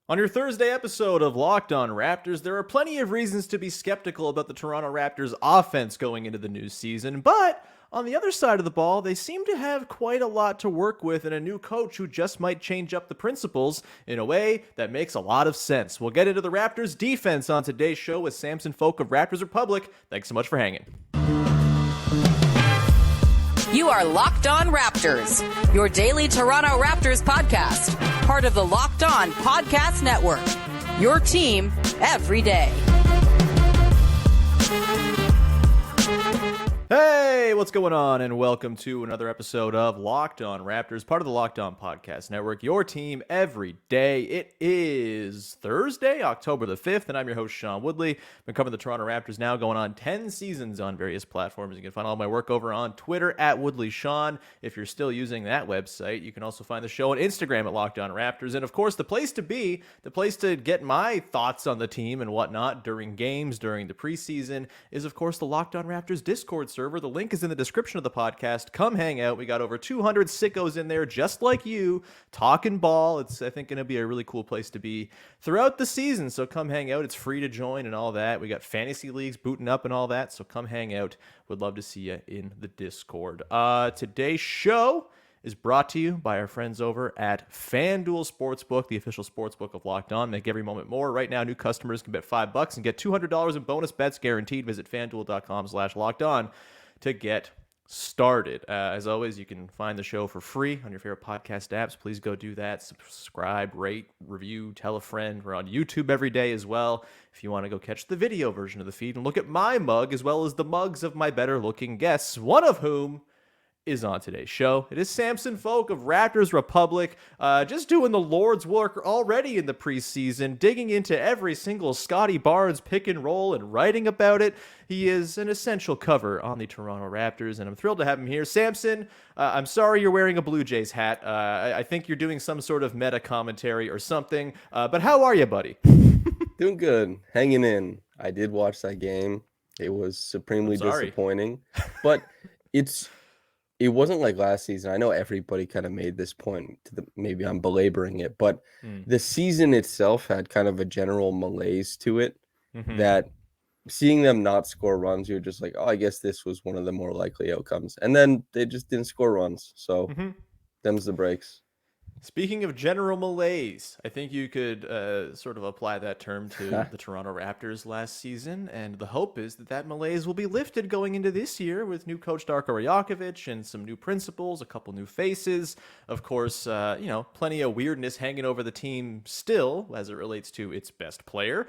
On your Thursday episode of Locked On Raptors, there are plenty of reasons to be skeptical about the Toronto Raptors offense going into the new season, but on the other side of the ball, they seem to have quite a lot to work with and a new coach who just might change up the principles in a way that makes a lot of sense. We'll get into the Raptors defense on today's show with Samson Folk of Raptors Republic. Thanks so much for hanging. You are Locked On Raptors, your daily Toronto Raptors podcast, part of the Locked On Podcast Network, your team every day. Hey, what's going on? And welcome to another episode of Locked On Raptors, part of the Locked On Podcast Network, your team every day. It is Thursday, October the 5th, and I'm your host, Sean Woodley. Been covering the Toronto Raptors now, going on 10 seasons on various platforms. You can find all my work over on Twitter at WoodleySean. If you're still using that website, you can also find the show on Instagram at Locked On Raptors. And of course, the place to be, the place to get my thoughts on the team and whatnot during games, during the preseason, is of course the Locked On Raptors Discord server. The link is in the description of the podcast. Come hang out. We got over 200 sickos in there just like you, talking ball. It's, I think, going to be a really cool place to be throughout the season. So come hang out. It's free to join and all that. We got fantasy leagues booting up and all that. So come hang out. Would love to see you in the Discord. Today's show is brought to you by our friends over at FanDuel Sportsbook, the official sportsbook of Locked On. Make every moment more. Right now, new customers can bet $5 and get $200 in bonus bets guaranteed. Visit FanDuel.com/LockedOn to get started. As always, you can find the show for free on your favorite podcast apps. Please go do that. Subscribe, rate, review, tell a friend. We're on YouTube every day as well. If you want to go catch the video version of the feed and look at my mug as well as the mugs of my better looking guests, one of whom is on today's show. It is Samson Folk of Raptors Republic, just doing the Lord's work already in the preseason, digging into every single Scotty Barnes pick and roll and writing about it. He is an essential cover on the Toronto Raptors, and I'm thrilled to have him here. Samson, I'm sorry you're wearing a Blue Jays hat. I think you're doing some sort of meta commentary or something, but how are you, buddy? Doing good. Hanging in. I did watch that game. It was supremely disappointing, but it wasn't like last season. I know everybody kind of made this point. Maybe I'm belaboring it, but the season itself had kind of a general malaise to it that seeing them not score runs, you're just like, oh, I guess this was one of the more likely outcomes. And then they just didn't score runs. So them's the breaks. Speaking of general malaise, I think you could sort of apply that term to the Toronto Raptors last season, and the hope is that malaise will be lifted going into this year with new coach Darko and some new principles, a couple new faces. Of course, plenty of weirdness hanging over the team still as it relates to its best player.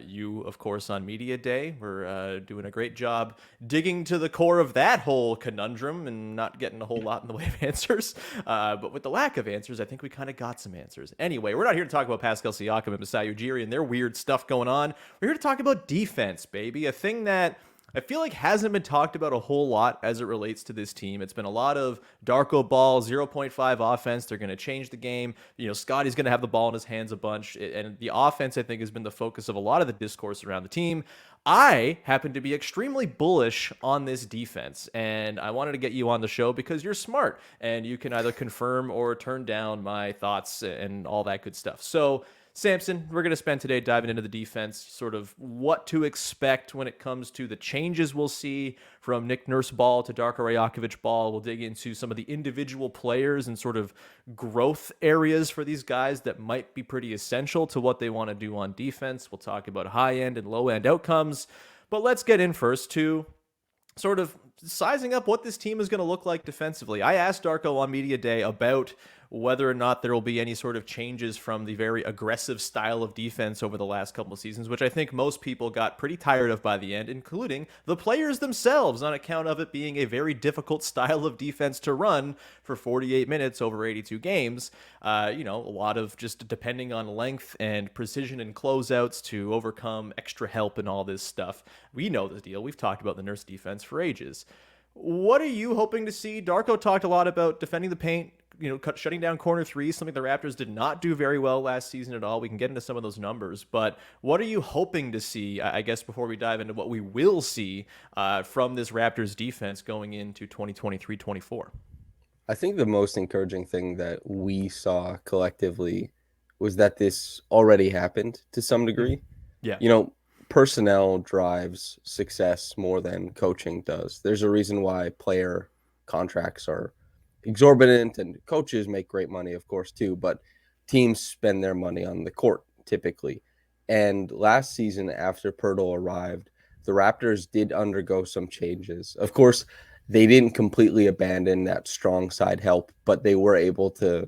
You, of course, on Media Day were doing a great job digging to the core of that whole conundrum and not getting a whole lot in the way of answers. But with the lack of answers, I think we kind of got some answers. Anyway, we're not here to talk about Pascal Siakam and Masai Ujiri and their weird stuff going on. We're here to talk about defense, baby. A thing that I feel like hasn't been talked about a whole lot as it relates to this team. It's been a lot of Darko ball, 0.5 offense. They're going to change the game. Scotty's going to have the ball in his hands a bunch. And the offense, I think, has been the focus of a lot of the discourse around the team. I happen to be extremely bullish on this defense, and I wanted to get you on the show because you're smart, and you can either confirm or turn down my thoughts and all that good stuff. So, Samson, we're going to spend today diving into the defense, sort of what to expect when it comes to the changes we'll see from Nick Nurse ball to Darko Rajakovic ball. We'll dig into some of the individual players and sort of growth areas for these guys that might be pretty essential to what they want to do on defense. We'll talk about high-end and low-end outcomes. But let's get in first to sort of sizing up what this team is going to look like defensively. I asked Darko on Media Day about whether or not there will be any sort of changes from the very aggressive style of defense over the last couple of seasons, which I think most people got pretty tired of by the end, including the players themselves, on account of it being a very difficult style of defense to run for 48 minutes over 82 games. A lot of just depending on length and precision and closeouts to overcome extra help and all this stuff. We know the deal. We've talked about the Nurse defense for ages. What are you hoping to see? Darko talked a lot about defending the paint, shutting down corner threes, something the Raptors did not do very well last season at all. We can get into some of those numbers, but what are you hoping to see, I guess, before we dive into what we will see from this Raptors defense going into 2023-24? I think the most encouraging thing that we saw collectively was that this already happened to some degree. Yeah. You know, personnel drives success more than coaching does. There's a reason why player contracts are exorbitant and coaches make great money, of course, too, but teams spend their money on the court typically. And last season, after Pirtle arrived, the Raptors did undergo some changes. Of course, they didn't completely abandon that strong side help, but they were able to,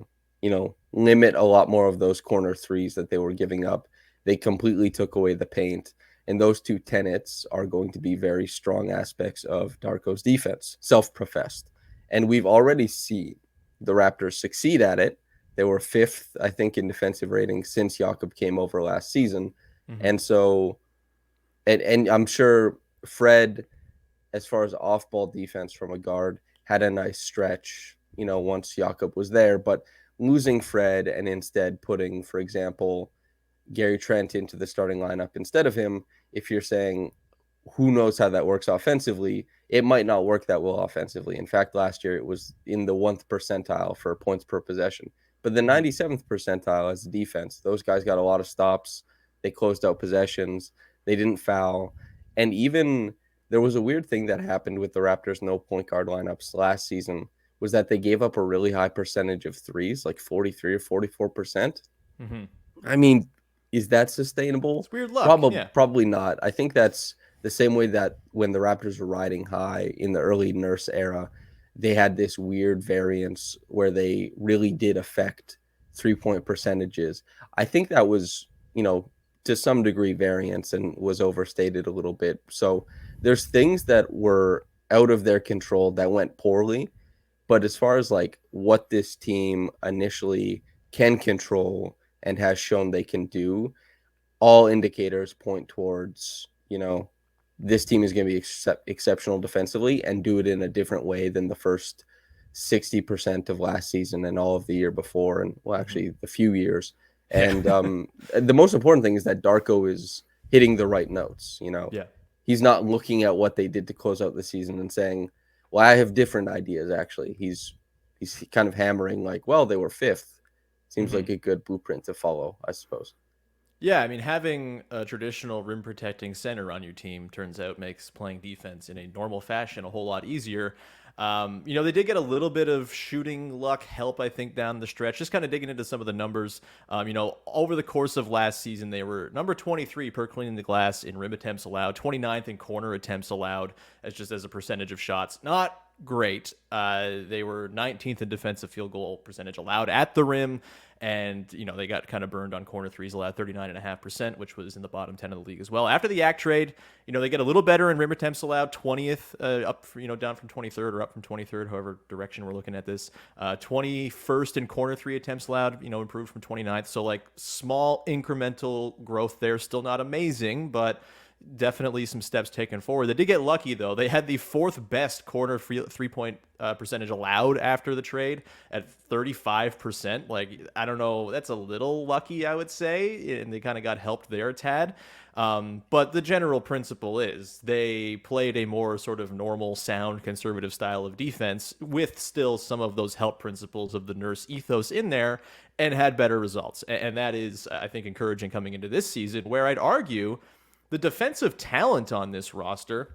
limit a lot more of those corner threes that they were giving up. They completely took away the paint. And those two tenets are going to be very strong aspects of Darko's defense, self-professed. And we've already seen the Raptors succeed at it. They were fifth, I think, in defensive rating since Jakob came over last season. And so, and I'm sure Fred, as far as off-ball defense from a guard, had a nice stretch, once Jakob was there. But losing Fred and instead putting, for example, Gary Trent into the starting lineup instead of him, if you're saying who knows how that works offensively, it might not work that well offensively. In fact, last year it was in the 1st percentile for points per possession, but the 97th percentile as a defense. Those guys got a lot of stops. They closed out possessions. They didn't foul. And even there was a weird thing that happened with the Raptors' no point guard lineups last season was that they gave up a really high percentage of threes, like 43 or 44%. I mean, is that sustainable? It's weird luck. Probably not. I think that's the same way that when the Raptors were riding high in the early Nurse era, they had this weird variance where they really did affect 3-point percentages. I think that was, to some degree variance and was overstated a little bit. So there's things that were out of their control that went poorly. But as far as like what this team initially can control and has shown they can do, all indicators point towards, this team is going to be exceptional defensively and do it in a different way than the first 60% of last season and all of the year before. And well, actually a few years. And the most important thing is that Darko is hitting the right notes. He's not looking at what they did to close out the season and saying, well, I have different ideas. Actually, he's kind of hammering like, well, they were fifth. Seems like a good blueprint to follow, I suppose. Yeah, I mean, having a traditional rim protecting center on your team turns out makes playing defense in a normal fashion a whole lot easier. They did get a little bit of shooting luck help, I think, down the stretch. Just kind of digging into some of the numbers. Over the course of last season, they were number 23 per cleaning the glass in rim attempts allowed, 29th in corner attempts allowed, as a percentage of shots. Not great. They were 19th in defensive field goal percentage allowed at the rim. And, they got kind of burned on corner threes, allowed 39.5%, which was in the bottom 10 of the league as well. After the Yak trade, they get a little better in rim attempts allowed, 20th, down from 23rd or up from 23rd, however direction we're looking at this. 21st in corner three attempts allowed, improved from 29th. So like small incremental growth there, still not amazing, but definitely some steps taken forward. They did get lucky, though. They had the 4th best corner 3-point percentage allowed after the trade at 35%. Like, I don't know. That's a little lucky, I would say. And they kind of got helped there a tad. But the general principle is they played a more sort of normal, sound, conservative style of defense with still some of those help principles of the Nurse ethos in there and had better results. And that is, I think, encouraging coming into this season, where I'd argue the defensive talent on this roster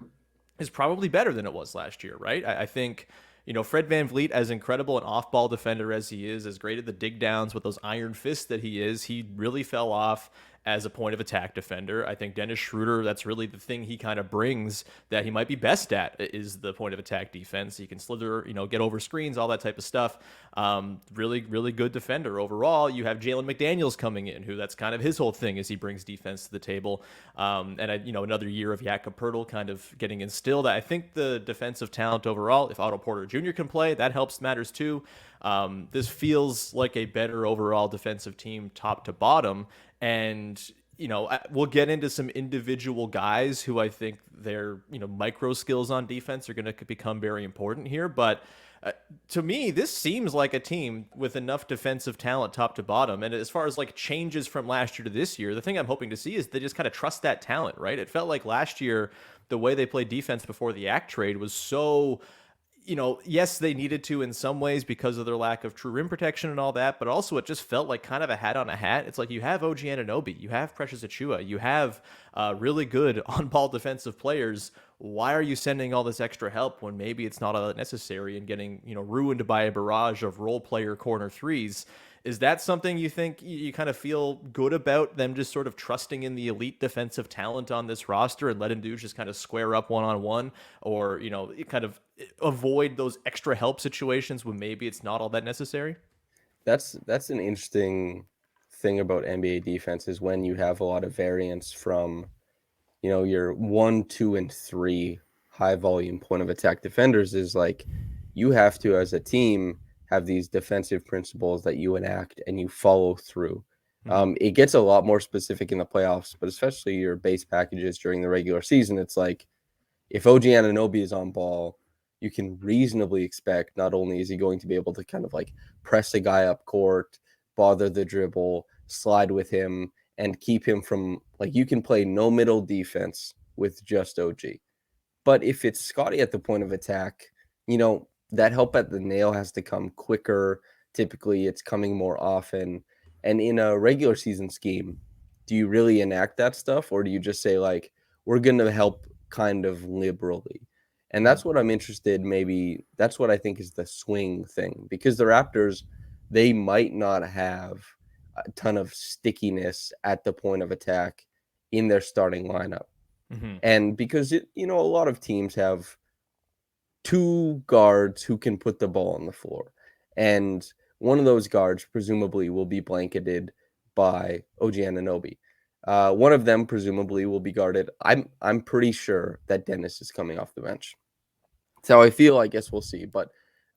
is probably better than it was last year, right? I think, Fred VanVleet, as incredible an off-ball defender as he is, as great at the dig downs with those iron fists that he is, he really fell off as a point of attack defender. I think Dennis Schroeder, that's really the thing he kind of brings that he might be best at, is the point of attack defense. He can slither, get over screens, all that type of stuff. Really, really good defender overall. You have Jalen McDaniels coming in, who that's kind of his whole thing, is he brings defense to the table. Another year of Jakob Poeltl kind of getting instilled. I think the defensive talent overall, if Otto Porter Jr. can play, that helps matters too. This feels like a better overall defensive team top to bottom. And, we'll get into some individual guys who I think their, micro skills on defense are going to become very important here. But to me, this seems like a team with enough defensive talent top to bottom. And as far as like changes from last year to this year, the thing I'm hoping to see is they just kind of trust that talent, right? It felt like last year, the way they played defense before the Yak trade was so yes, they needed to in some ways because of their lack of true rim protection and all that, but also it just felt like kind of a hat on a hat. It's like you have OG Anunoby, you have Precious Achua, you have really good on-ball defensive players. Why are you sending all this extra help when maybe it's not all that necessary and getting, ruined by a barrage of role player corner threes? Is that something you think you kind of feel good about them just sort of trusting in the elite defensive talent on this roster and letting dudes just kind of square up one-on-one, or, kind of avoid those extra help situations when maybe it's not all that necessary? That's an interesting thing about NBA defense is when you have a lot of variance from, your 1, 2, and 3 high volume point of attack defenders is like you have to, as a team, have these defensive principles that you enact and you follow through. It gets a lot more specific in the playoffs, but especially your base packages during the regular season. It's like if OG Anunoby is on ball, you can reasonably expect not only is he going to be able to kind of like press a guy up court, bother the dribble, slide with him, and keep him from like you can play no middle defense with just OG. But if it's Scotty at the point of attack, that help at the nail has to come quicker. Typically, it's coming more often. And in a regular season scheme, do you really enact that stuff, or do you just say, like, we're going to help kind of liberally? And that's what I'm interested, maybe that's what I think is the swing thing, because the Raptors, they might not have a ton of stickiness at the point of attack in their starting lineup. And because, a lot of teams have two guards who can put the ball on the floor. And one of those guards presumably will be blanketed by OG Anunoby. One of them presumably will be guarded. I'm pretty sure that Dennis is coming off the bench. That's how I feel. I guess we'll see. But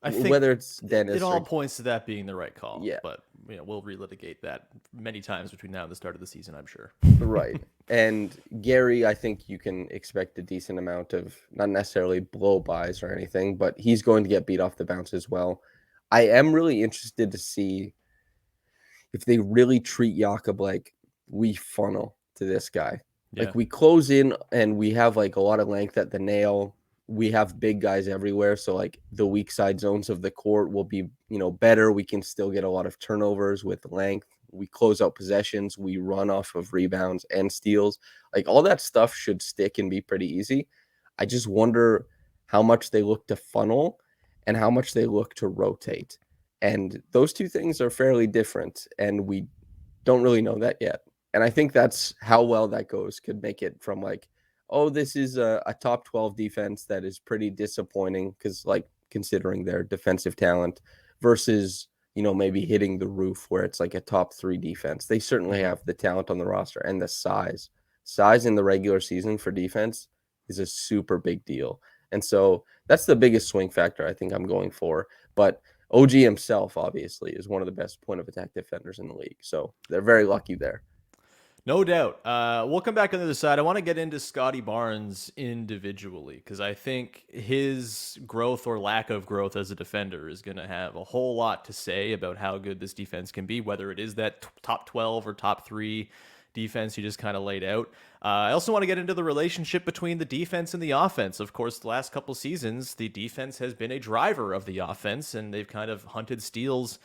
I think whether it's Dennis, it all points to that being the right call. Yeah. But we'll relitigate that many times between now and the start of the season, I'm sure. Right. And Gary, I think you can expect a decent amount of not necessarily blow-bys or anything, but he's going to get beat off the bounce as well. I am really interested to see if they really treat Jakob like we funnel to this guy. Yeah. Like we close in and we have like a lot of length at the nail. We have big guys everywhere. So like the weak side zones of the court will be, better. We can still get a lot of turnovers with length. We close out possessions. We run off of rebounds and steals. Like all that stuff should stick and be pretty easy. I just wonder how much they look to funnel and how much they look to rotate. And those two things are fairly different. And we don't really know that yet. And I think that's how well that goes could make it from like, oh, this is a top 12 defense that is pretty disappointing because like considering their defensive talent versus, maybe hitting the roof where it's like a top 3 defense. They certainly have the talent on the roster and the size. Size in the regular season for defense is a super big deal. And so that's the biggest swing factor I think I'm going for. But OG himself, obviously, is one of the best point of attack defenders in the league. So they're very lucky there. No doubt. We'll come back on the other side. I want to get into Scotty Barnes individually because I think his growth or lack of growth as a defender is going to have a whole lot to say about how good this defense can be, whether it is that top 12 or top 3 defense you just kind of laid out. I also want to get into the relationship between the defense and the offense. Of course, the last couple seasons, the defense has been a driver of the offense, and they've kind of hunted steals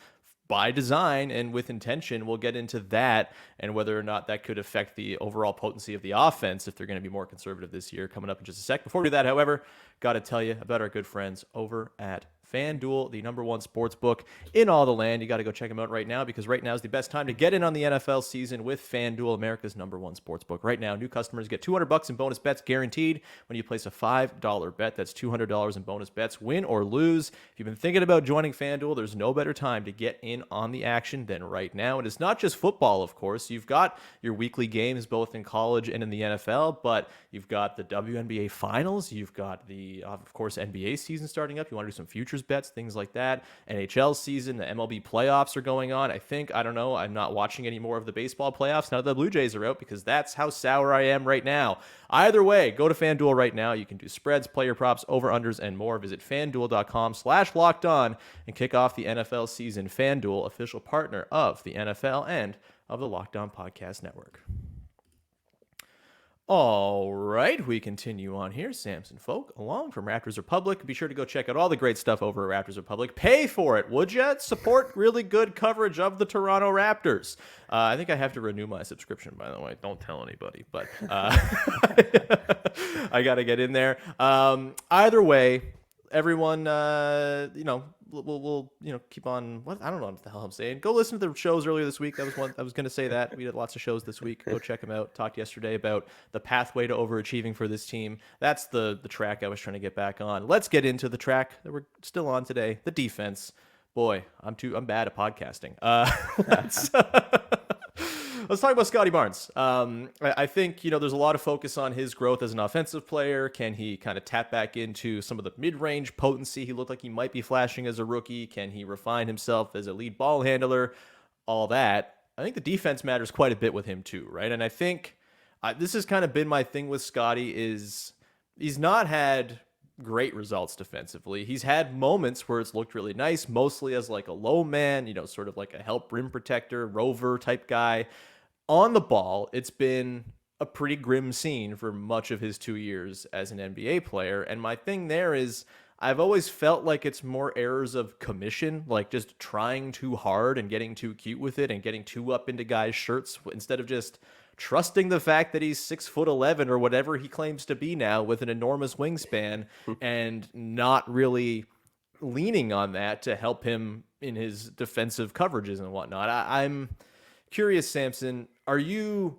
by design and with intention. We'll get into that and whether or not that could affect the overall potency of the offense if they're going to be more conservative this year coming up in just a sec. Before we do that, however, got to tell you about our good friends over at FanDuel, the #1 sports book in all the land. You got to go check them out right now because right now is the best time to get in on the NFL season with FanDuel, America's #1 sports book. Right now, new customers get $200 in bonus bets guaranteed when you place a $5 bet. That's $200 in bonus bets, win or lose. If you've been thinking about joining FanDuel, there's no better time to get in on the action than right now. And it's not just football, of course. You've got your weekly games both in college and in the NFL, but you've got the WNBA finals. You've got the, of course, NBA season starting up. You want to do some futures bets, things like that. NHL season, the MLB playoffs are going on. I don't know, I'm not watching any more of the baseball playoffs now that the Blue Jays are out because that's how sour I am right now. Either way, go to FanDuel right now. You can do spreads, player props, over-unders, and more. Visit FanDuel.com/lockedon and kick off the NFL season. FanDuel, official partner of the NFL and of the Locked On Podcast Network. All right, we continue on here. Samson Folk, along from Raptors Republic. Be sure to go check out all the great stuff over at Raptors Republic. Pay for it, would you? Support really good coverage of the Toronto Raptors. I think I have to renew my subscription, by the way. Don't tell anybody, but I got to get in there. Either way, everyone, we'll keep on. What I don't know what the hell I'm saying. Go listen to the shows earlier this week. That was one I was going to say that we did lots of shows this week. Go check them out. Talked yesterday about the pathway to overachieving for this team. That's the track I was trying to get back on. Let's get into the track that we're still on today. The defense. Boy, I'm bad at podcasting. Let's talk about Scottie Barnes. I think, there's a lot of focus on his growth as an offensive player. Can he kind of tap back into some of the mid-range potency he looked like he might be flashing as a rookie? Can he refine himself as a lead ball handler? All that. I think the defense matters quite a bit with him too, right? And I think this has kind of been my thing with Scottie is he's not had great results defensively. He's had moments where it's looked really nice, mostly as like a low man, sort of like a help rim protector, rover type guy. On the ball, it's been a pretty grim scene for much of his 2 years as an NBA player. And my thing there is I've always felt like it's more errors of commission, like just trying too hard and getting too cute with it and getting too up into guys' shirts instead of just trusting the fact that he's 6'11" or whatever he claims to be now with an enormous wingspan and not really leaning on that to help him in his defensive coverages and whatnot. I'm curious, Samson, are you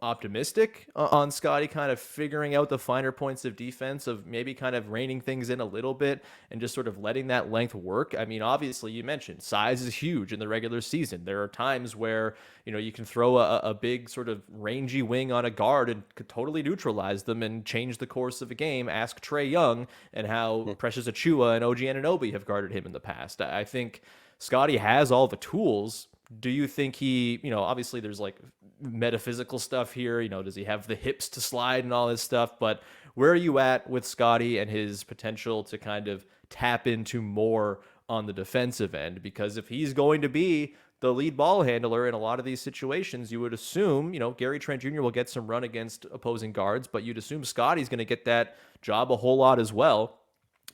optimistic on Scottie kind of figuring out the finer points of defense, of maybe kind of reining things in a little bit and just sort of letting that length work? I mean, obviously you mentioned size is huge in the regular season. There are times where, you can throw a big sort of rangy wing on a guard and could totally neutralize them and change the course of a game. Ask Trae Young and how Precious Achiuwa and OG Anunoby have guarded him in the past. I think Scottie has all the tools. Do you think he, obviously there's like metaphysical stuff here, does he have the hips to slide and all this stuff, but where are you at with Scottie and his potential to kind of tap into more on the defensive end? Because if he's going to be the lead ball handler in a lot of these situations, you would assume, Gary Trent Jr. will get some run against opposing guards, but you'd assume Scottie's going to get that job a whole lot as well.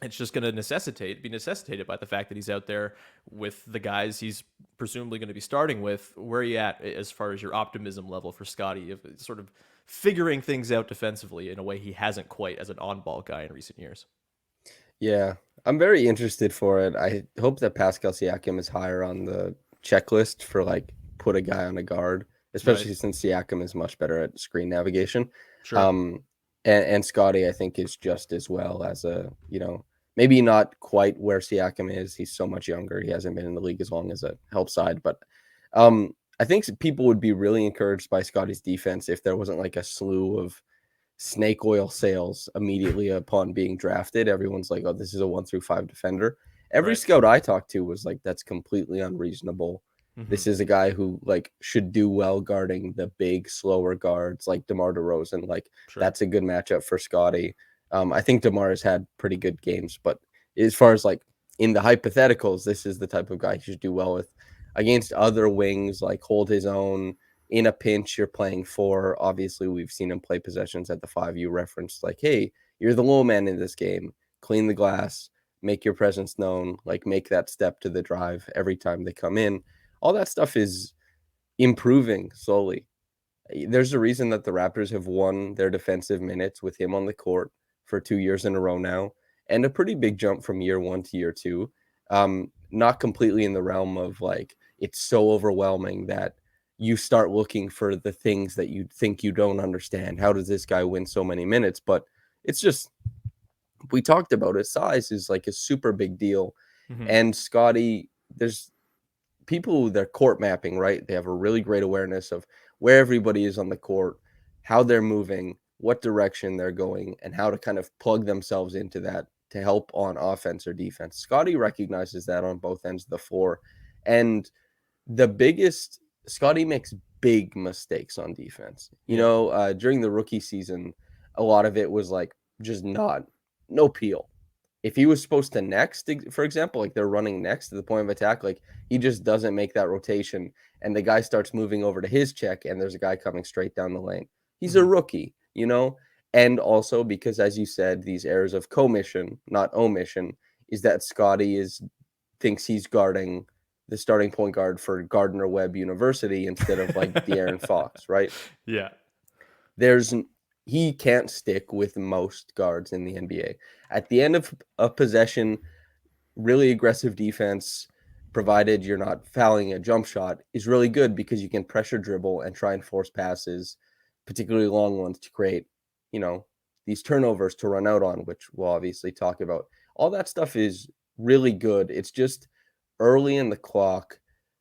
It's just going to be necessitated by the fact that he's out there with the guys he's presumably going to be starting with. Where are you at as far as your optimism level for Scottie of sort of figuring things out defensively in a way he hasn't quite as an on-ball guy in recent years? Yeah, I'm very interested for it. I hope that Pascal Siakam is higher on the checklist for like put a guy on a guard, especially since Siakam is much better at screen navigation. Sure. And Scottie, I think, is just as well as maybe not quite where Siakam is. He's so much younger. He hasn't been in the league as long as a help side. But I think people would be really encouraged by Scottie's defense if there wasn't like a slew of snake oil sales immediately upon being drafted. Everyone's like, oh, this is a 1 through 5 defender. Every scout I talked to was like, that's completely unreasonable. This is a guy who like should do well guarding the big, slower guards like DeMar DeRozan. Like that's a good matchup for Scottie. I think DeMar has had pretty good games, but as far as like in the hypotheticals, this is the type of guy he should do well with against other wings, like hold his own in a pinch. You're playing 4. Obviously, we've seen him play possessions at the 5. You referenced like, hey, you're the low man in this game. Clean the glass, make your presence known, like make that step to the drive every time they come in. All that stuff is improving slowly. There's a reason that the Raptors have won their defensive minutes with him on the court for 2 years in a row now, and a pretty big jump from year 1 to year 2. Not completely in the realm of like, it's so overwhelming that you start looking for the things that you think you don't understand. How does this guy win so many minutes? But it's just, we talked about it. Size is like a super big deal. And Scottie, there's people, they're court mapping, right? They have a really great awareness of where everybody is on the court, how they're moving, what direction they're going, and how to kind of plug themselves into that to help on offense or defense. Scottie recognizes that on both ends of the floor. And Scottie makes big mistakes on defense. During the rookie season, a lot of it was like just no peel. If he was supposed to next, for example, like they're running next to the point of attack, like he just doesn't make that rotation and the guy starts moving over to his check and there's a guy coming straight down the lane. He's a rookie. you know? And also because, as you said, these errors of commission, not omission, is that Scotty thinks he's guarding the starting point guard for Gardner-Webb University instead of like De'Aaron Fox, right? Yeah. He can't stick with most guards in the NBA. At the end of a possession, really aggressive defense, provided you're not fouling a jump shot, is really good because you can pressure dribble and try and force passes, particularly long ones, to create, these turnovers to run out on, which we'll obviously talk about. All that stuff is really good. It's just early in the clock,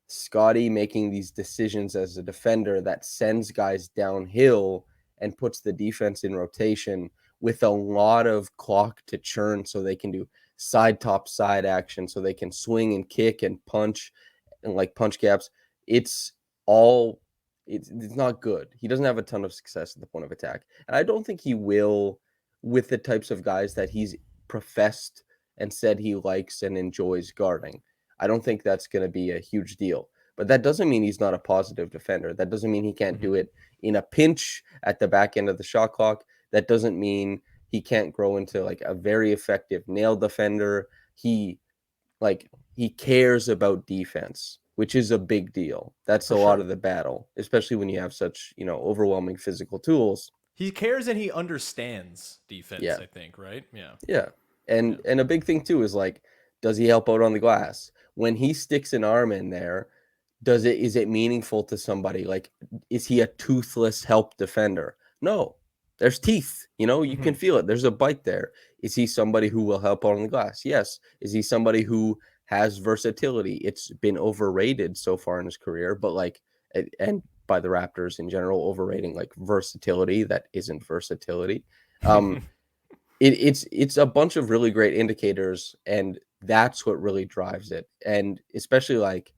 Scotty making these decisions as a defender that sends guys downhill and puts the defense in rotation with a lot of clock to churn so they can do side top side action, so they can swing and kick and punch and like punch gaps. It's not good. He doesn't have a ton of success at the point of attack. And I don't think he will with the types of guys that he's professed and said he likes and enjoys guarding. I don't think that's going to be a huge deal. But that doesn't mean he's not a positive defender. That doesn't mean he can't do it in a pinch at the back end of the shot clock. That doesn't mean he can't grow into like a very effective nail defender. He cares about defense, which is a big deal. That's a lot of the battle, especially when you have such, overwhelming physical tools. He cares and he understands defense, I think, right? Yeah. Yeah. And a big thing too is like, does he help out on the glass? When he sticks an arm in there, is it meaningful to somebody? Like, is he a toothless help defender? No. There's teeth, you can feel it. There's a bite there. Is he somebody who will help out on the glass? Yes. Is he somebody who has versatility? It's been overrated so far in his career, but and by the Raptors in general, overrating like versatility that isn't versatility. It's a bunch of really great indicators, and that's what really drives it. And especially like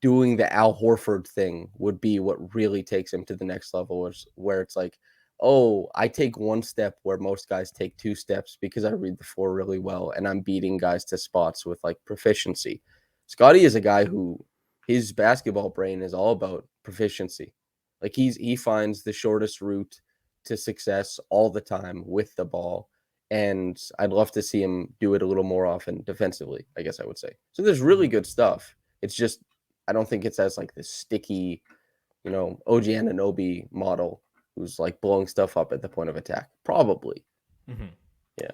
doing the Al Horford thing would be what really takes him to the next level, where it's like, oh, I take one step where most guys take two steps because I read the floor really well and I'm beating guys to spots with like proficiency. Scotty is a guy who his basketball brain is all about proficiency. Like he finds the shortest route to success all the time with the ball. And I'd love to see him do it a little more often defensively, I guess I would say. So there's really good stuff. It's just, I don't think it's as like this sticky, OG Anunoby model who's like blowing stuff up at the point of attack. Probably. Yeah.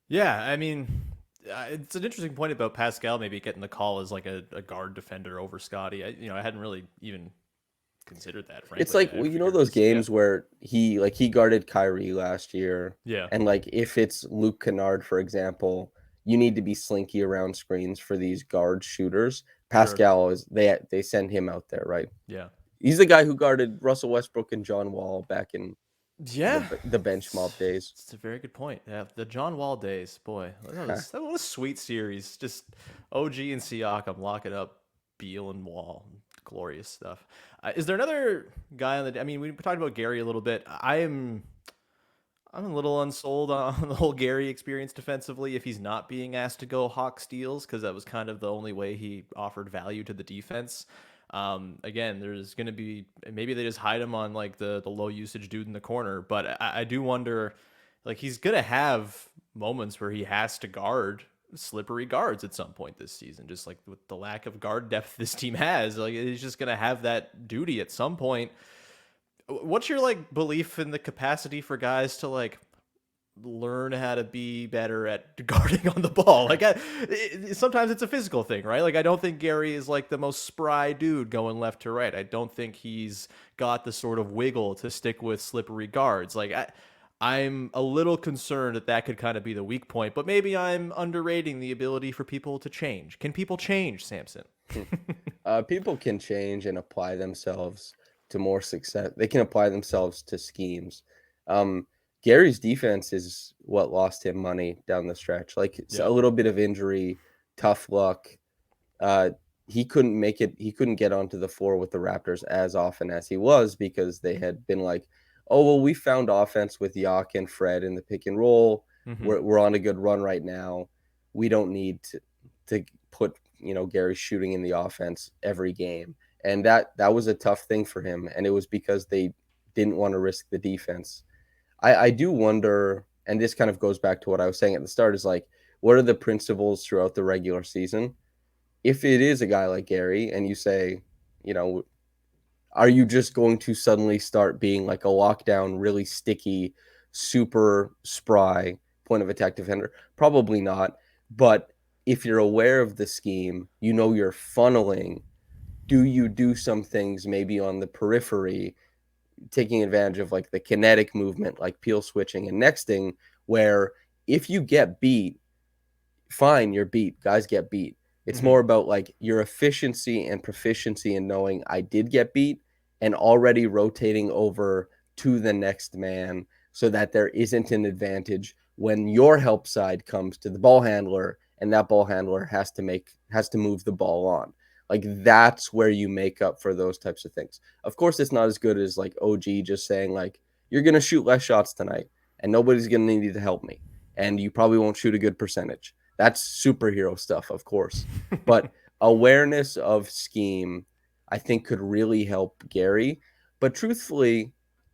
Yeah. I mean, it's an interesting point about Pascal maybe getting the call as like a guard defender over Scotty. I hadn't really even considered that, frankly. It's like, those games where he guarded Kyrie last year. Yeah. And like, if it's Luke Kennard, for example, you need to be slinky around screens for these guard shooters. Pascal they send him out there, right? Yeah. He's the guy who guarded Russell Westbrook and John Wall back in the bench mob days. It's a very good point. Yeah, the John Wall days, boy, that was a sweet series. Just OG and Siakam locking up Beal and Wall, glorious stuff. Is there another guy on the? I mean, we talked about Gary a little bit. I'm a little unsold on the whole Gary experience defensively if he's not being asked to go hawk steals, because that was kind of the only way he offered value to the defense. Again, there's going to be, maybe they just hide him on like the low usage dude in the corner, but I do wonder, like, he's going to have moments where he has to guard slippery guards at some point this season, just like with the lack of guard depth this team has. Like, he's just going to have that duty at some point. What's your like belief in the capacity for guys to like learn how to be better at guarding on the ball? Like, sometimes it's a physical thing, right? Like, I don't think Gary is like the most spry dude going left to right. I don't think he's got the sort of wiggle to stick with slippery guards. Like, I'm a little concerned that could kind of be the weak point, but maybe I'm underrating the ability for people to change. Can people change, Samson? People can change and apply themselves to more success. They can apply themselves to schemes. Gary's defense is what lost him money down the stretch. Like, it's a little bit of injury, tough luck. He couldn't make it. He couldn't get onto the floor with the Raptors as often as he was because they had been like, oh, well, we found offense with Yak and Fred in the pick and roll. We're on a good run right now. We don't need to put, Gary shooting in the offense every game. And that was a tough thing for him. And it was because they didn't want to risk the defense. I do wonder, and this kind of goes back to what I was saying at the start, is like, what are the principles throughout the regular season? If it is a guy like Gary and you say, you know, are you just going to suddenly start being like a lockdown, really sticky, super spry point of attack defender? Probably not. But if you're aware of the scheme, you know you're funneling. Do you do some things maybe on the periphery, taking advantage of like the kinetic movement, like peel switching and nexting, where if you get beat, fine, you're beat. Guys get beat. It's more about like your efficiency and proficiency in knowing I did get beat and already rotating over to the next man so that there isn't an advantage when your help side comes to the ball handler and that ball handler has to move the ball on. Like that's where you make up for those types of things. Of course, it's not as good as like OG just saying like you're gonna shoot less shots tonight and nobody's gonna need to help me and you probably won't shoot a good percentage. That's superhero stuff, of course. But awareness of scheme, I think, could really help Gary. But truthfully,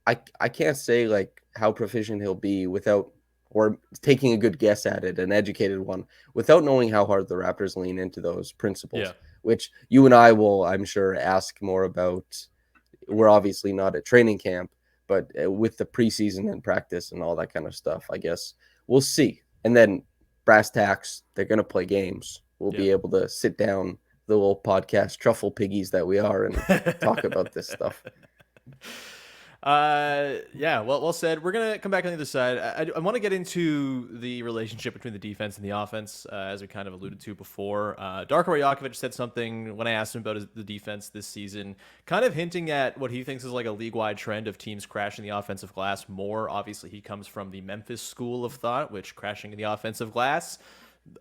I can't say like how proficient he'll be without or taking a good guess at it, an educated one, without knowing how hard the Raptors lean into those principles, which you and I will, I'm sure, ask more about. We're obviously not at training camp, but with the preseason and practice and all that kind of stuff, I guess we'll see. And then brass tacks, they're going to play games. We'll be able to sit down, the little podcast truffle piggies that we are, and talk about this stuff. Yeah, well said. We're gonna come back on the other side. I want to get into the relationship between the defense and the offense, as we kind of alluded to before. Darko Rajakovic said something when I asked him about the defense this season, kind of hinting at what he thinks is like a league-wide trend of teams crashing the offensive glass more. Obviously, he comes from the Memphis school of thought, which crashing in the offensive glass,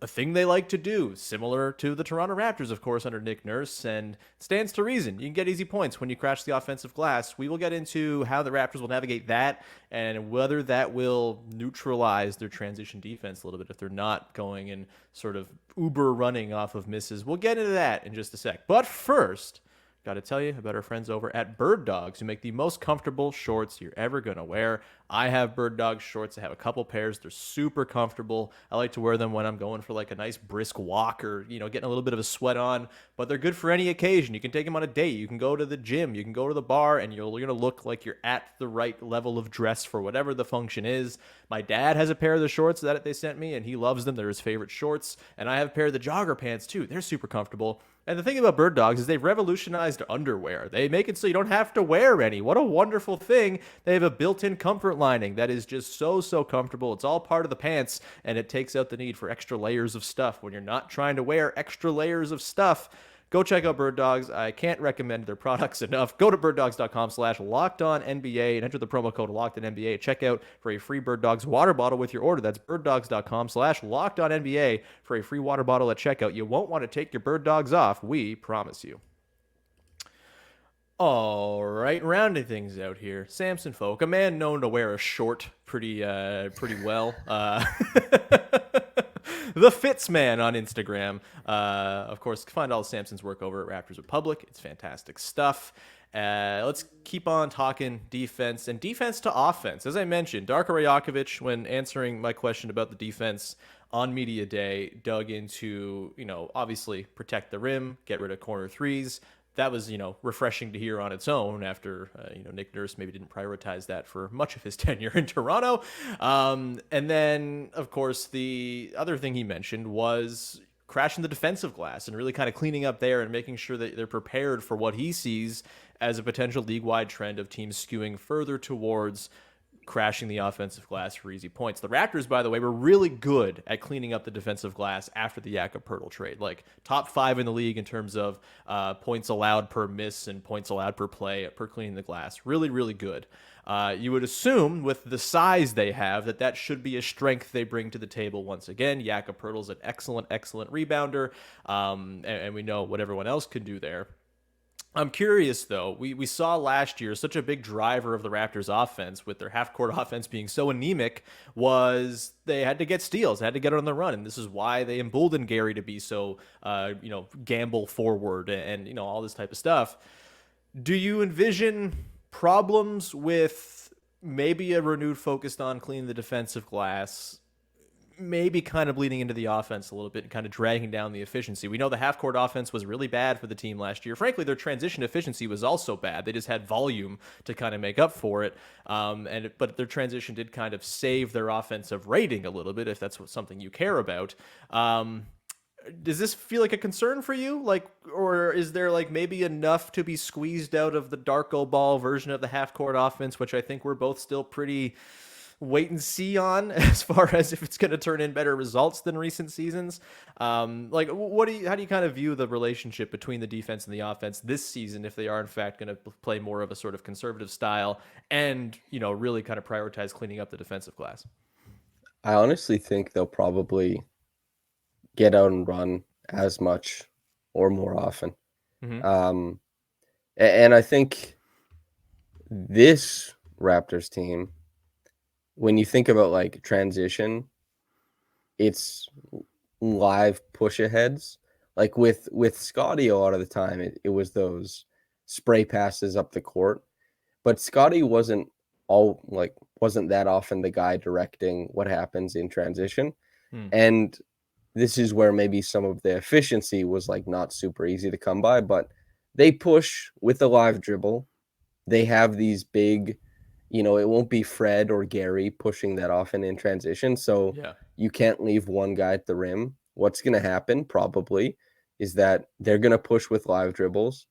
a thing they like to do, similar to the Toronto Raptors, of course, under Nick Nurse, and stands to reason. You can get easy points when you crash the offensive glass. We will get into how the Raptors will navigate that and whether that will neutralize their transition defense a little bit if they're not going and sort of uber running off of misses. We'll get into that in just a sec. But first, got to tell you about our friends over at Birddogs, who make the most comfortable shorts you're ever going to wear. I have Birddogs shorts. I have a couple pairs. They're super comfortable. I like to wear them when I'm going for like a nice brisk walk or, getting a little bit of a sweat on, but they're good for any occasion. You can take them on a date. You can go to the gym. You can go to the bar, and you're going to look like you're at the right level of dress for whatever the function is. My dad has a pair of the shorts that they sent me, and he loves them. They're his favorite shorts. And I have a pair of the jogger pants too. They're super comfortable. And the thing about Birddogs is they've revolutionized underwear. They make it so you don't have to wear any. What a wonderful thing. They have a built-in comfort lining that is just so comfortable. It's all part of the pants, and it takes out the need for extra layers of stuff when you're not trying to wear extra layers of stuff. Go check out Birddogs. I can't recommend their products enough. Go to birddogs.com/LockedOnNBA and enter the promo code LockedOnNBA. Check out for a free Birddogs water bottle with your order. That's birddogs.com/LockedOnNBA for a free water bottle at checkout. You won't want to take your Birddogs off. We promise you. All right, rounding things out here. Samson Folk, a man known to wear a short pretty well. The Fits Man on Instagram. Of course, find all of Samson's work over at Raptors Republic. It's fantastic stuff. Let's keep on talking defense and defense to offense. As I mentioned, Darko Rajakovic, when answering my question about the defense on Media Day, dug into, obviously protect the rim, get rid of corner threes. That was, refreshing to hear on its own after, Nick Nurse maybe didn't prioritize that for much of his tenure in Toronto. And then, of course, the other thing he mentioned was crashing the defensive glass and really kind of cleaning up there and making sure that they're prepared for what he sees as a potential league-wide trend of teams skewing further towards crashing the offensive glass for easy points. The Raptors, by the way, were really good at cleaning up the defensive glass after the Jakob-Poeltl trade. Like top 5 in the league in terms of points allowed per miss and points allowed per play per cleaning the glass. Really, really good. You would assume with the size they have that should be a strength they bring to the table once again. Jakob-Poeltl's an excellent rebounder, and we know what everyone else can do there. I'm curious, though. We saw last year such a big driver of the Raptors' offense, with their half-court offense being so anemic, was they had to get steals, they had to get on the run, and this is why they emboldened Gary to be so, gamble forward and all this type of stuff. Do you envision problems with maybe a renewed focus on cleaning the defensive glass, maybe kind of bleeding into the offense a little bit and kind of dragging down the efficiency. We know the half-court offense was really bad for the team last year. Frankly, their transition efficiency was also bad. They just had volume to kind of make up for it. But their transition did kind of save their offensive rating a little bit, if that's something you care about. Does this feel like a concern for you? Or is there maybe enough to be squeezed out of the Darko ball version of the half-court offense, which I think we're both still pretty wait and see on as far as if it's going to turn in better results than recent seasons? How do you kind of view the relationship between the defense and the offense this season, if they are in fact going to play more of a sort of conservative style and, really kind of prioritize cleaning up the defensive glass? I honestly think they'll probably get out and run as much or more often. Mm-hmm. And I think this Raptors team, when you think about transition, it's live push aheads. With Scotty, a lot of the time it was those spray passes up the court, but Scotty wasn't that often the guy directing what happens in transition. And this is where maybe some of the efficiency was not super easy to come by, but they push with a live dribble. They have these big, it won't be Fred or Gary pushing that often in transition. So you can't leave one guy at the rim. What's going to happen probably is that they're going to push with live dribbles,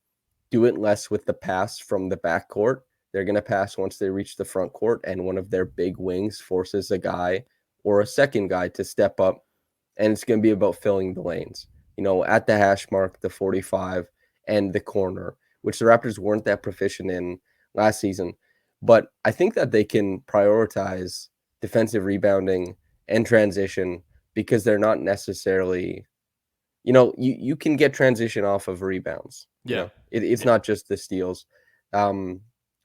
do it less with the pass from the backcourt. They're going to pass once they reach the front court, and one of their big wings forces a guy or a second guy to step up. And it's going to be about filling the lanes, at the hash mark, the 45 and the corner, which the Raptors weren't that proficient in last season. But I think that they can prioritize defensive rebounding and transition because they're not necessarily, you can get transition off of rebounds. Yeah. It's not just the steals.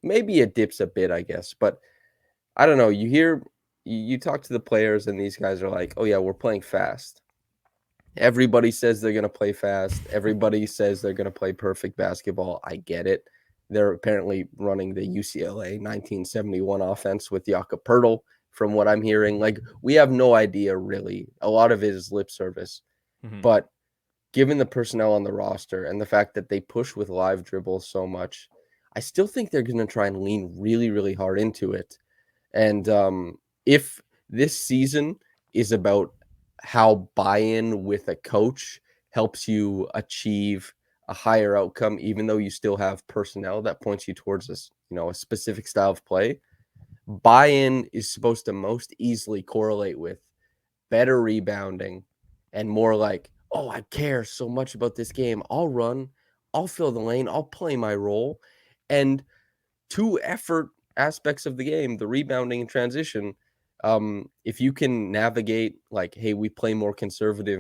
Maybe it dips a bit, I guess. But I don't know. You talk to the players and these guys are like, oh, yeah, we're playing fast. Everybody says they're going to play fast. Everybody says they're going to play perfect basketball. I get it. They're apparently running the UCLA 1971 offense with Jakob Poeltl, from what I'm hearing. We have no idea, really. A lot of it is lip service. Mm-hmm. But given the personnel on the roster and the fact that they push with live dribbles so much, I still think they're going to try and lean really, really hard into it. And if this season is about how buy-in with a coach helps you achieve a higher outcome, even though you still have personnel that points you towards a specific style of play, buy-in is supposed to most easily correlate with better rebounding and more oh, I care so much about this game. I'll run, I'll fill the lane, I'll play my role. And two effort aspects of the game, the rebounding and transition, if you can navigate hey, we play more conservative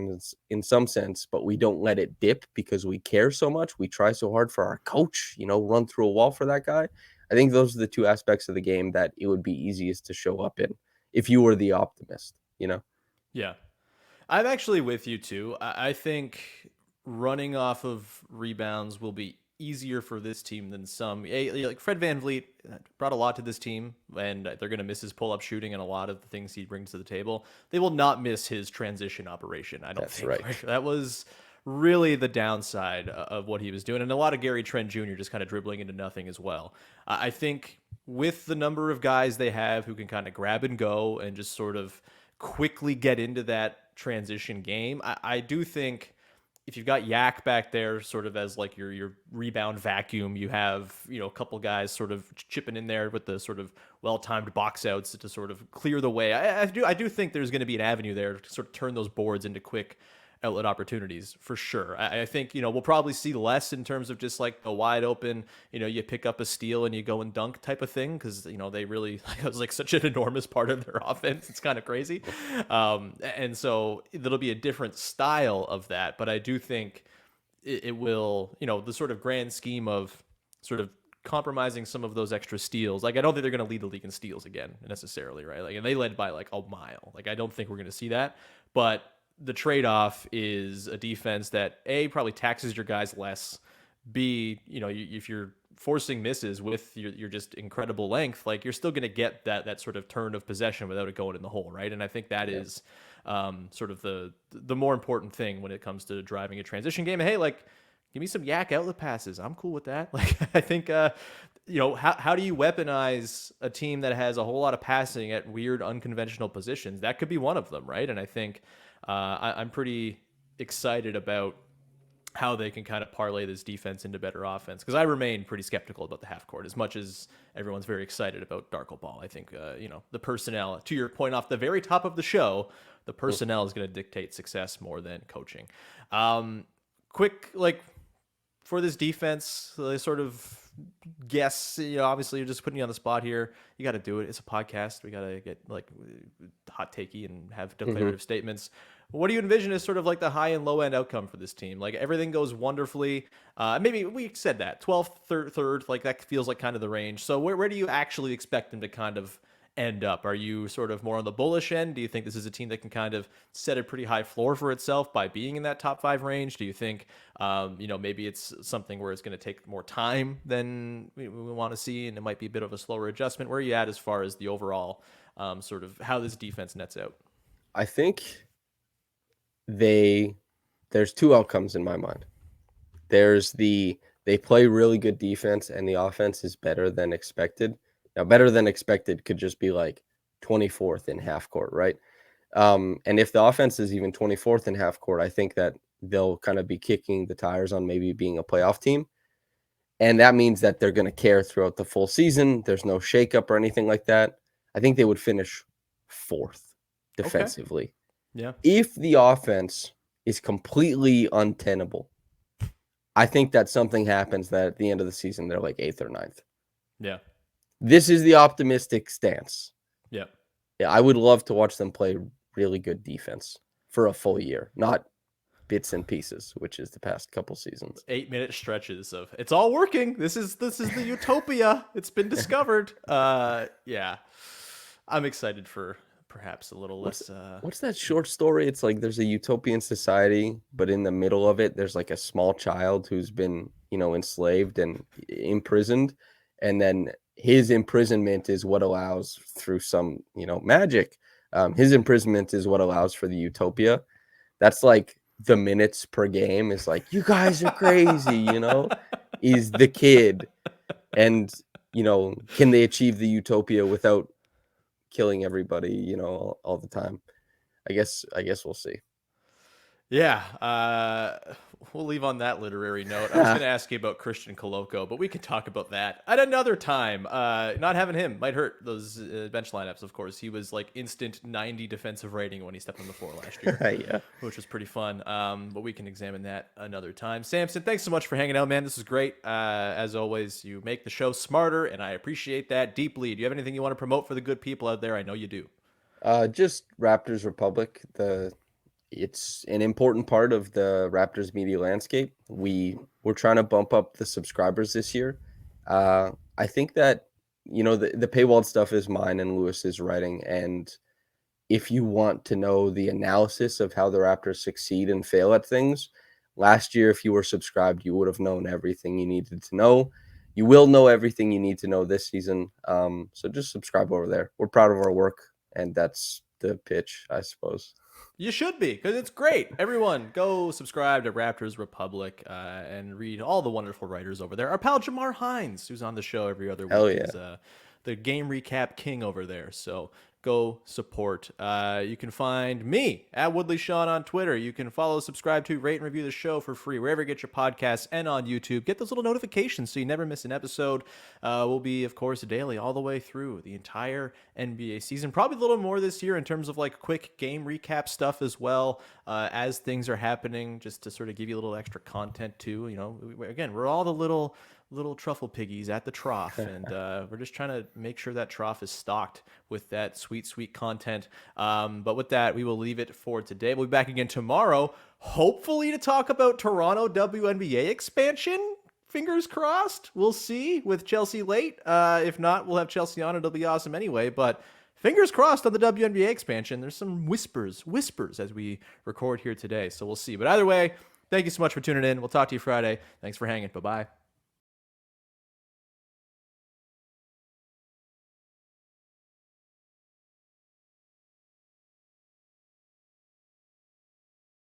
in some sense, but we don't let it dip because we care so much, we try so hard for our coach, run through a wall for that guy. I think those are the two aspects of the game that it would be easiest to show up in if you were the optimist. Yeah, I'm actually with you too. I think running off of rebounds will be easier for this team than some. Fred VanVleet brought a lot to this team, and they're going to miss his pull-up shooting and a lot of the things he brings to the table. They will not miss his transition operation, I don't think. Right. That was really the downside of what he was doing, and a lot of Gary Trent Jr. just kind of dribbling into nothing as well. I think with the number of guys they have who can kind of grab and go and just sort of quickly get into that transition game, I do think if you've got Yak back there sort of as your rebound vacuum, you have, a couple guys sort of chipping in there with the sort of well-timed box outs to sort of clear the way. I do think there's going to be an avenue there to sort of turn those boards into quick outlet opportunities for sure. I think, we'll probably see less in terms of just a wide open, you pick up a steal and you go and dunk type of thing. Cause they really, it was such an enormous part of their offense. It's kind of crazy. And so there'll be a different style of that, but I do think it will, the sort of grand scheme of sort of compromising some of those extra steals. I don't think they're going to lead the league in steals again necessarily. Right. And they led by a mile. I don't think we're going to see that, but the trade-off is a defense that A, probably taxes your guys less. B, if you're forcing misses with your just incredible length, like you're still going to get that sort of turn of possession without it going in the hole, right? And I think that is sort of the more important thing when it comes to driving a transition game. Hey, like, give me some yak outlet passes. I'm cool with that. Like, I think, how do you weaponize a team that has a whole lot of passing at weird, unconventional positions? That could be one of them, right? And I think I'm pretty excited about how they can kind of parlay this defense into better offense, because I remain pretty skeptical about the half court as much as everyone's very excited about Darko ball. I think, the personnel, to your point off the very top of the show, the personnel is going to dictate success more than coaching. Quick, like, for this defense, they sort of guess, obviously you're just putting you on the spot here. You got to do it. It's a podcast. We got to get like hot takey and have declarative statements. What do you envision as sort of like the high and low end outcome for this team? Like, everything goes wonderfully. Maybe we said that 12th, third, like that feels like kind of the range. So where do you actually expect them to kind of end up? Are you sort of more on the bullish end? Do you think this is a team that can kind of set a pretty high floor for itself by being in that top 5 range? Do you think, maybe it's something where it's going to take more time than we want to see, and it might be a bit of a slower adjustment? Where are you at as far as the overall sort of how this defense nets out? I think there's 2 outcomes in my mind. There's they play really good defense and the offense is better than expected. Now, better than expected could just be like 24th in half court, right? And if the offense is even 24th in half court, I think that they'll kind of be kicking the tires on maybe being a playoff team. And that means that they're going to care throughout the full season. There's no shakeup or anything like that. I think they would finish 4th defensively. Okay. Yeah. If the offense is completely untenable, I think that something happens that at the end of the season, they're like 8th or 9th. Yeah. This is the optimistic stance. Yeah. Yeah, I would love to watch them play really good defense for a full year, not bits and pieces, which is the past couple seasons. 8-minute stretches of it's all working. This is the utopia. It's been discovered. Yeah. I'm excited for perhaps a little less. What's that short story? It's like there's a utopian society, but in the middle of it, there's like a small child who's been, enslaved and imprisoned, and then his imprisonment is what allows, through some, magic, his imprisonment is what allows for the utopia. That's like the minutes per game is like, you guys are crazy, is the kid. And, can they achieve the utopia without killing everybody, all the time? I guess we'll see. Yeah, we'll leave on that literary note. I was going to ask you about Christian Coloco, but we can talk about that at another time. Not having him might hurt those bench lineups, of course. He was like instant 90 defensive rating when he stepped on the floor last year, Yeah. Which was pretty fun. But we can examine that another time. Samson, thanks so much for hanging out, man. This is great. As always, you make the show smarter, and I appreciate that deeply. Do you have anything you want to promote for the good people out there? I know you do. Just Raptors Republic. It's an important part of the Raptors media landscape. We're trying to bump up the subscribers this year. I think that, the paywalled stuff is mine and Lewis's writing. And if you want to know the analysis of how the Raptors succeed and fail at things, last year, if you were subscribed, you would have known everything you needed to know. You will know everything you need to know this season. So just subscribe over there. We're proud of our work, and that's the pitch, I suppose. You should be, because it's great. Everyone, go subscribe to Raptors Republic and read all the wonderful writers over there. Our pal Jamar Hines, who's on the show every other week, is the game recap king over there. So go support. You can find me at Woodley Sean on Twitter. You can follow, subscribe to, rate, and review the show for free wherever you get your podcasts and on YouTube. Get those little notifications so you never miss an episode. We'll be, of course, daily all the way through the entire NBA season. Probably a little more this year in terms of like quick game recap stuff as well, as things are happening, just to sort of give you a little extra content too. Again, we're all the little truffle piggies at the trough, and we're just trying to make sure that trough is stocked with that sweet content. But with that, we will leave it for today. We'll be back again tomorrow, hopefully to talk about Toronto WNBA expansion. Fingers crossed. We'll see with Chelsea late. If not, we'll have Chelsea on. It'll be awesome anyway, but fingers crossed on the WNBA expansion. There's some whispers as we record here today, so we'll see. But either way, thank you so much for tuning in. We'll talk to you Friday. Thanks for hanging. Bye-bye.